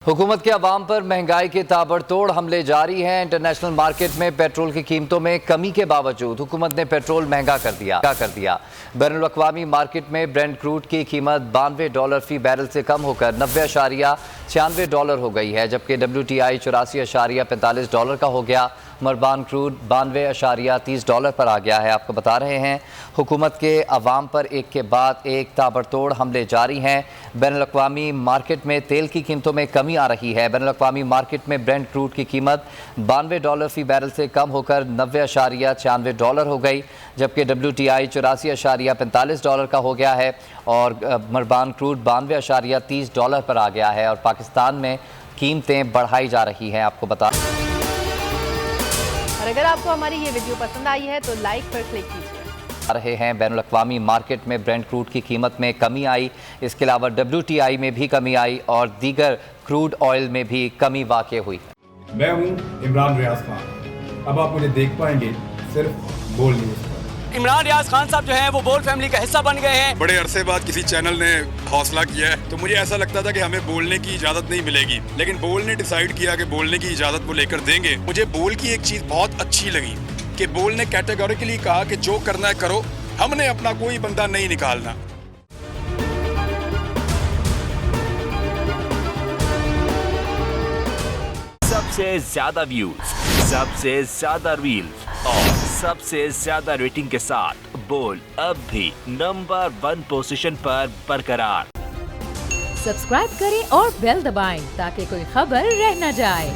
हुकूमत के अवाम पर महंगाई के ताबड़तोड़ हमले जारी हैं। इंटरनेशनल मार्केट में पेट्रोल की कीमतों में कमी के बावजूद हुकूमत ने पेट्रोल महंगा कर दिया। बैनुल-अक़वामी मार्केट में ब्रेंट क्रूड की कीमत $92 फी बैरल से कम होकर $90.96 हो गई है, जबकि WTI $84.45 का हो गया। मरबान क्रूड $92.30 पर आ गया है। आपको बता रहे हैं हुकूमत के अवाम पर एक के बाद एक ताबड़तोड़ हमले जारी हैं। बैनुल-अक़वामी मार्केट में तेल की कीमतों में कमी आ रही है। बैनुल-अक़वामी मार्केट में ब्रेंट क्रूड की कीमत $92 फी बैरल से कम होकर $90.96 हो गई, जबकि WTI $84.45 का हो गया है और मरबान क्रूड $92.30 पर आ गया है। और पाकिस्तान में कीमतें बढ़ाई जा रही हैं। आपको बता और अगर आपको हमारी ये वीडियो पसंद आई है तो लाइक पर क्लिक कीजिए। रहे हैं बैनुल-अक़वामी मार्केट में ब्रेंट क्रूड की कीमत में कमी आई, इसके अलावा WTI में भी कमी आई और दीगर क्रूड ऑयल में भी कमी वाक़ हुई। मैं हूं इमरान रियाज खान। अब आप मुझे देख पाएंगे सिर्फ बोल न्यूज़ पर। इमरान रियाज खान साहब जो हैं वो बोल फैमिली का हिस्सा बन गए हैं। बड़े अरसे बाद किसी चैनल ने हौसला किया है, तो मुझे ऐसा लगता था कि हमें बोलने की इजाजत नहीं मिलेगी, लेकिन बोल ने डिसाइड किया कि बोलने की इजाजत वो लेकर देंगे। मुझे बोल की एक चीज बहुत अच्छी लगी कि बोल ने कैटेगोरिकली कहा कि जो करना है करो, हमने अपना कोई बंदा नहीं निकालना। सबसे ज्यादा व्यूज, सबसे ज्यादा रील्स और सबसे ज्यादा रेटिंग के साथ बोल अब भी नंबर 1 पोजीशन पर बरकरार। सब्सक्राइब करें और बेल दबाएं ताकि कोई खबर रह न जाए।